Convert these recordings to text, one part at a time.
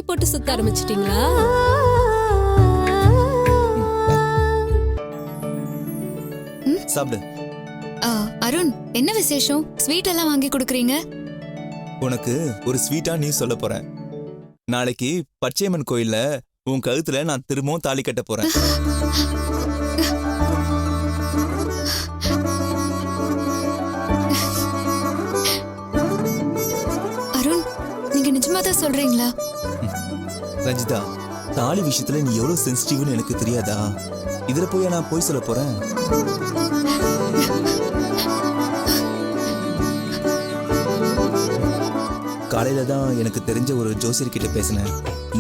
போட்டு சுத்த ஆரம்பிச்சிட்டீங்களா? சாப்பிடு. அருண், என்ன விசேஷம்? ஸ்வீட் எல்லாம் வாங்கி கொடுக்குறீங்க? உனக்கு ஒரு ஸ்வீட்டா நீ சொல்ல போறேன். நாளைக்கு பச்சையம்மன் கோயில்ல உன் கழுத்துல நான் திரும்பவும் தாலி கட்ட போறேன். அருண், நீங்க நிஜமா தான் சொல்றீங்களா? ரஞ்சிதா, தாலி விஷயத்துல நீ எவ்வளவு சென்சிட்டிவ்னு எனக்கு தெரியாதா? இதுல போய் நான் போய் சொல்ல போறேன். காலையில தான் எனக்கு தெரிஞ்ச ஒரு ஜோசியர் கிட்ட பேசினேன்.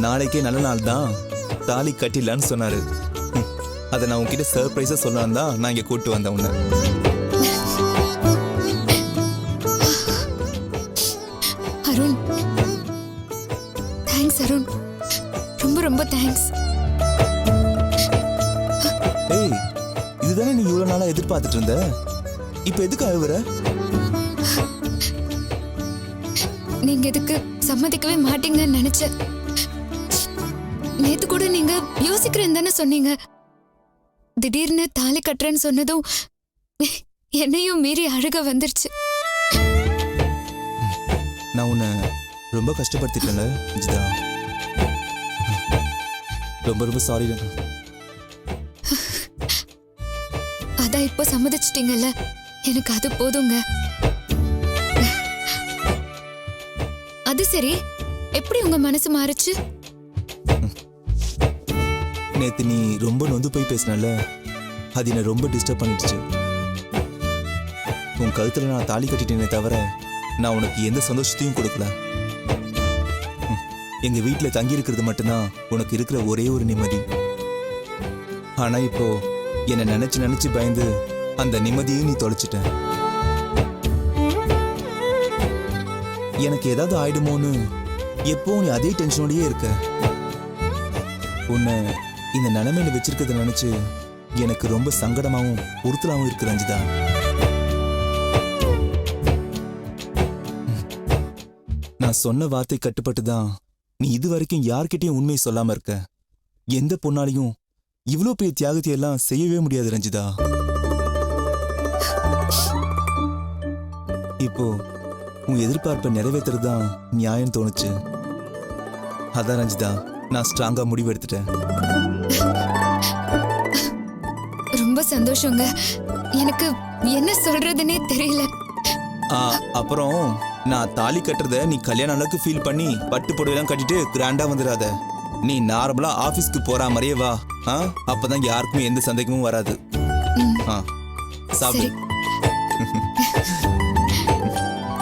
நாளைக்கே நல்ல நாள் தான், தாலி கட்டிடலான்னு சொன்னாரு. அதை நான் உன்கிட்ட சர்ப்ரைஸா சொல்லலாம் தான் நான் இங்க கூட்டு வந்தேன் உன்னை. அருண், தேங்க்ஸ் அருண், ரொம்ப ரொம்ப தேங்க்ஸ். ஏய், இதுதானே நீ இவ்வளவு நாளா எதிர்பார்த்துட்டு இருந்த. இப்ப எதுக்கு அழுவுற? நீங்க இதுக்கு சம்மதிக்கவே மாட்டீங்கன்னு நினைச்சேன். நேத்து கூட நீங்க யோசிக்கிறேன்னு தானே சொன்னீங்க. திடீர்னு தாலி கட்டுறேன்னு சொன்னதும் என்னையும் மீறி அழுக வந்துருச்சு. நான் உன்னை ரொம்ப கஷ்டப்படுத்திட்டேன்ல ரஞ்சிதா. ரொம்ப ரொம்ப சாரி. அதான் இப்போ சம்மதிச்சிட்டீங்கல்ல, எனக்கு அது போதுங்க. அது சரி, எப்படி உங்க மனசு மாறுச்சு? நேத்து நீ ரொம்ப நொந்து போய் பேசினல, அது என்ன ரொம்ப டிஸ்டர்ப் பண்ணிடுச்சு. உன் கழுத்துல நான் தாலி கட்டிட்டேனே தவிர நான் உனக்கு எந்த சந்தோஷத்தையும் கொடுக்கல. எங்க வீட்டுல தங்கி இருக்கிறது மட்டும்தான் உனக்கு இருக்கிற ஒரே ஒரு நிம்மதி. ஆனா இப்போ என்னை நினைச்சு நினைச்சு பயந்து அந்த நிம்மதியையும் நீ தொலைச்சிட்ட. எனக்கு ஏதாவது ஆயிடுமோன்னு எப்பவும் நீ அதே டென்ஷனோடயே இருக்க. உன்னை இந்த நிலைமையில வச்சிருக்கிறத நினைச்சு எனக்கு ரொம்ப சங்கடமாவும் உறுத்தலாவும் இருக்கு ரஞ்சிதா. நான் சொன்ன வார்த்தை கட்டுப்பட்டுதான் நீ இது வரைக்கும் யார்கிட்டயும் உண்மையை சொல்லாம இருக்க. எந்த பொண்ணாலையும் இவ்வளவு பெரிய தியாகத்தை எல்லாம் செய்யவே முடியாது ரஞ்சிதா. இப்போ உன் எதிர்பார்ப்பை நிறைவேற்றுறதுதான் நியாயம் தோணுச்சு. அதான் ரஞ்சிதா, நான் ஸ்ட்ராங்கா முடிவு எடுத்துட்டேன். ரொம்ப சந்தோஷங்க. எனக்கு என்ன சொல்றதுன்னே தெரியல. அப்புறம் நான் தாலி கட்டுறத நீ கல்யாணம் அளவுக்கு ஃபீல் பண்ணி பட்டு புடவைலாம் கட்டிட்டு கிராண்டா வந்துடாத. நீ நார்மலா ஆபீஸ்க்கு போற மாதிரியே வா. அப்பதான் யாருக்குமே எந்த சந்தேகமும் வராது. சாப்பிடு.